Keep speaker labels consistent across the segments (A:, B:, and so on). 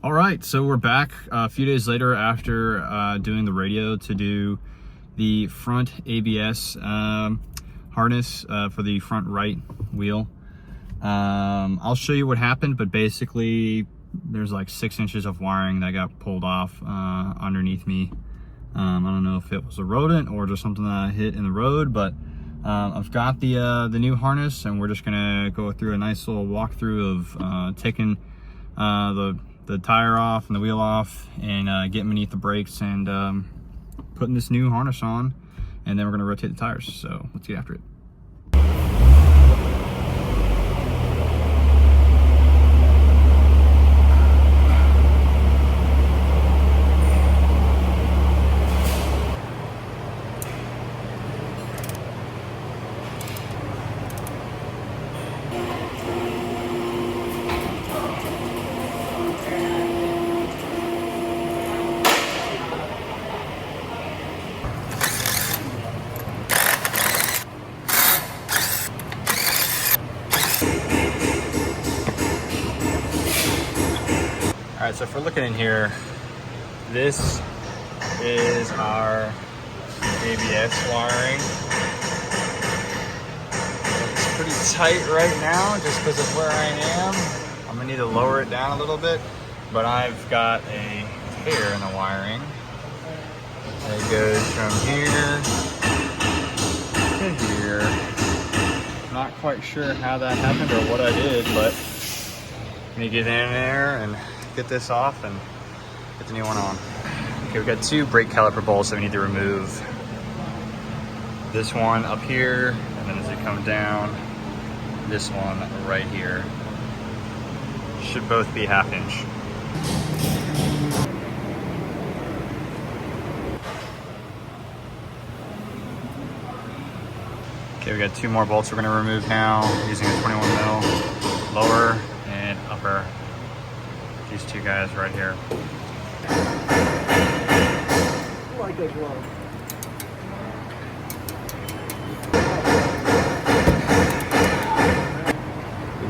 A: All right, so we're back a few days later after doing the radio to do the front ABS harness for the front right wheel. I'll show you what happened, but basically there's like 6 inches of wiring that got pulled off underneath me. I don't know if it was a rodent or just something that I hit in the road, but I've got the new harness, and we're just gonna go through a nice little walkthrough of taking the tire off and the wheel off, and getting beneath the brakes and putting this new harness on, and then we're gonna rotate the tires. So let's get after it. All right, so if we're looking in here, this is our ABS wiring. It's pretty tight right now just because of where I am. I'm gonna need to lower it down a little bit, but I've got a tear in the wiring. It goes from here to here. Not quite sure how that happened or what I did, but I'm gonna get in there and get this off and get the new one on. Okay, we've got 2 brake caliper bolts that we need to remove. This one up here, and then as it comes down, this one right here. Should both be 1/2 inch. Okay, we got 2 more bolts we're gonna remove now using a 21 mil, lower and upper. These 2 guys right here.
B: Like a glove.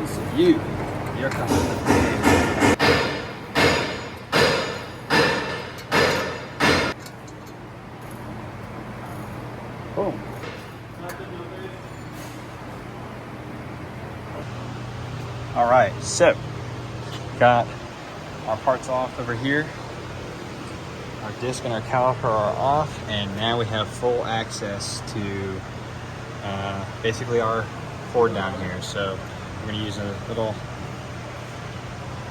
A: It's you. You're coming. Boom. All right, so got our parts off over here. Our disc and our caliper are off, and now we have full access to basically our Ford down here. So we're gonna use a little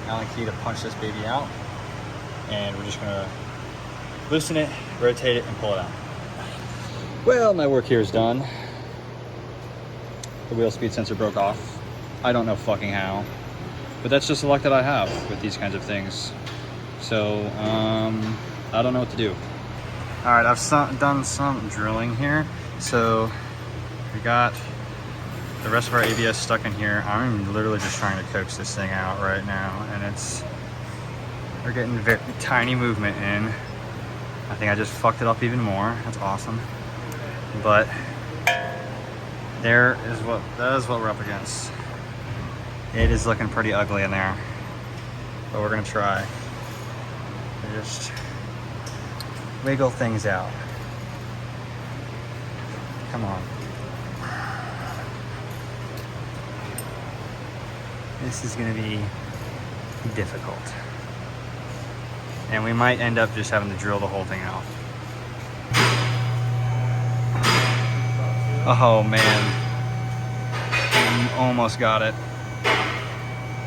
A: Allen key to punch this baby out, and we're just gonna loosen it, rotate it, and pull it out. Well, my work here is done. The wheel speed sensor broke off. I don't know fucking how, but that's just the luck that I have with these kinds of things. So I don't know what to do. All right, I've done some drilling here. So we got the rest of our ABS stuck in here. I'm literally just trying to coax this thing out right now, and we're getting very tiny movement in. I think I just fucked it up even more. That's awesome. But that is what we're up against. It is looking pretty ugly in there, but we're gonna try to just wiggle things out. Come on. This is gonna be difficult. And we might end up just having to drill the whole thing out. Oh man, almost got it.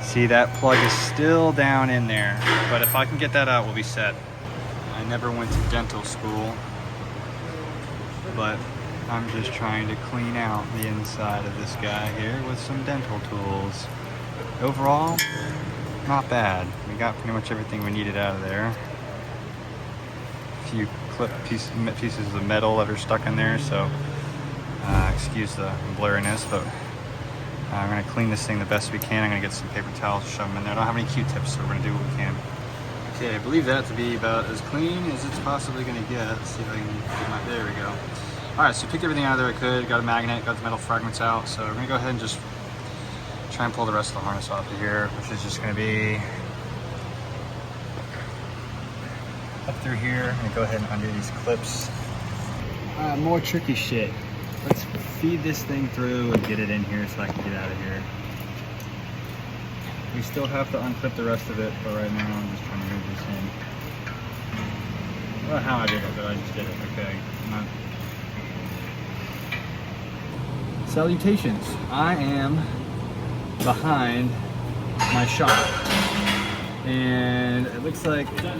A: See, that plug is still down in there, but if I can get that out, we'll be set. I never went to dental school, but I'm just trying to clean out the inside of this guy here with some dental tools. Overall, not bad. We got pretty much everything we needed out of there. A few clip pieces of metal that are stuck in there, so excuse the blurriness, but I'm gonna clean this thing the best we can. I'm gonna get some paper towels, shove them in there. I don't have any Q-tips, so we're gonna do what we can. Okay, I believe that to be about as clean as it's possibly gonna get. Let's see if I can get my, there we go. All right, so picked everything out of there I could, got a magnet, got the metal fragments out, so we're gonna go ahead and just try and pull the rest of the harness off of here, which is just gonna be up through here and go ahead and undo these clips. More tricky shit. Let's feed this thing through and get it in here so I can get out of here. We still have to unclip the rest of it, but right now I'm just trying to move this in. I don't know how I did it, but I just did it, okay. Salutations. I am behind my shop. And it looks like the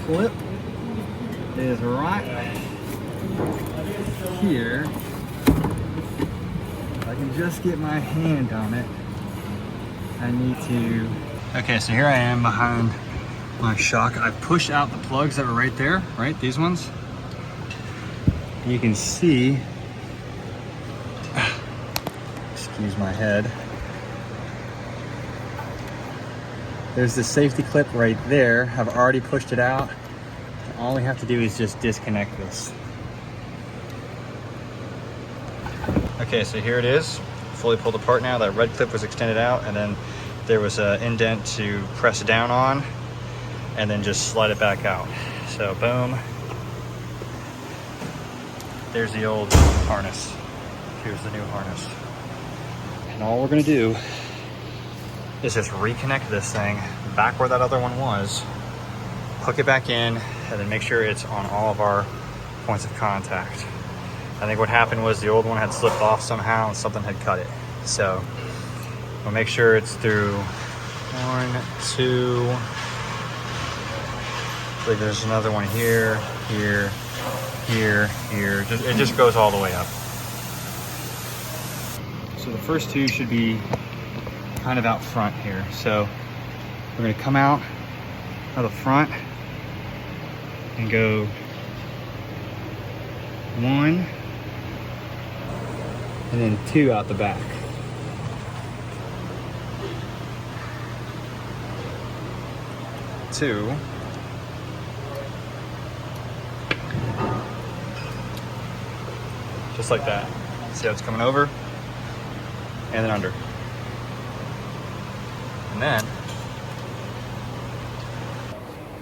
A: clip is right here. If I can just get my hand on it, I need to. Okay, so here I am behind my shock. I've pushed out the plugs that were right there, right? These ones. You can see, excuse my head. There's the safety clip right there. I've already pushed it out. All we have to do is just disconnect this. Okay, so here it is, fully pulled apart now. That red clip was extended out, and then there was an indent to press down on, and then just slide it back out. So boom. There's the old harness. Here's the new harness. And all we're gonna do is just reconnect this thing back where that other one was, hook it back in, and then make sure it's on all of our points of contact. I think what happened was the old one had slipped off somehow and something had cut it. So we'll make sure it's through 1, 2, like there's another one here, here, here, here. It just goes all the way up. So the first two should be kind of out front here. So we're gonna come out of the front and go 1 and then 2 out the back. Two. Just like that. See how it's coming over and then under. And then,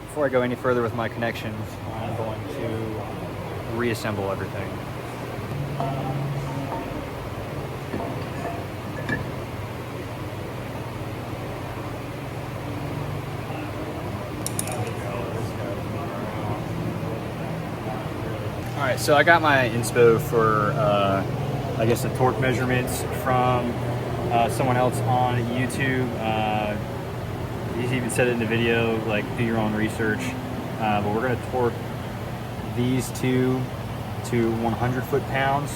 A: before I go any further with my connections, I'm going to reassemble everything. All right, so I got my inspo for, I guess, the torque measurements from someone else on YouTube. He's even said it in the video, like, do your own research. But we're gonna torque these two to 100 foot-pounds.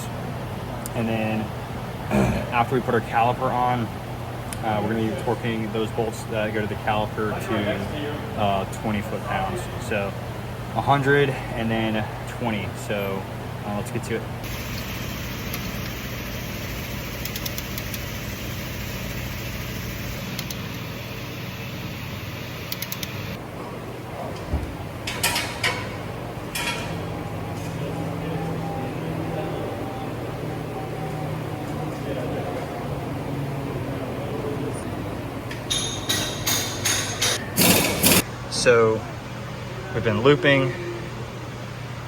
A: And then after we put our caliper on, we're gonna be torquing those bolts that go to the caliper to 20 foot-pounds. So 100 and then 20. So let's get to it. So we've been looping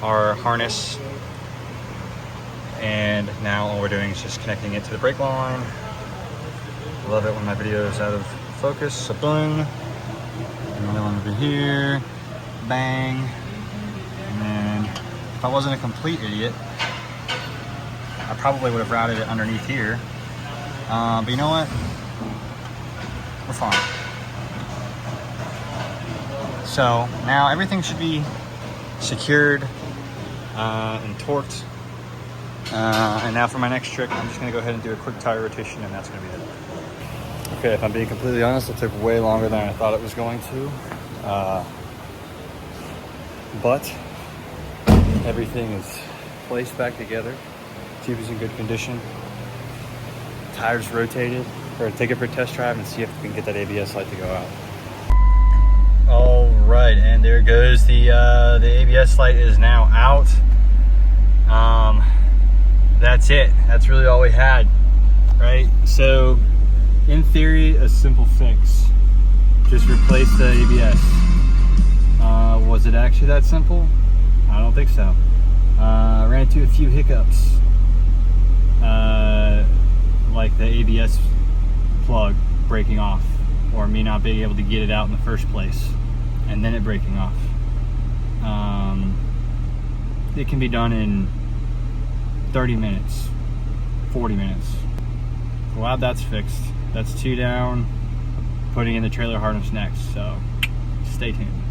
A: our harness, and now all we're doing is just connecting it to the brake line. Love it when my video is out of focus. So boom, another one over here, bang, and then if I wasn't a complete idiot, I probably would have routed it underneath here. But you know what? We're fine. So now everything should be secured and torqued. And now for my next trick, I'm just gonna go ahead and do a quick tire rotation, and that's gonna be it. Okay, if I'm being completely honest, it took way longer than I thought it was going to. But everything is placed back together. Jeep is in good condition. Tires rotated. We're gonna take it for a test drive and see if we can get that ABS light to go out. All right, and there goes the ABS light is now out. That's it. That's really all we had, right? So, in theory, a simple fix. Just replace the ABS. Was it actually that simple? I don't think so. Ran into a few hiccups, like the ABS plug breaking off, or me not being able to get it out in the first place, and then it breaking off. It can be done in 30 minutes, 40 minutes. Glad that's fixed. That's 2 down. Putting in the trailer harness next, so stay tuned.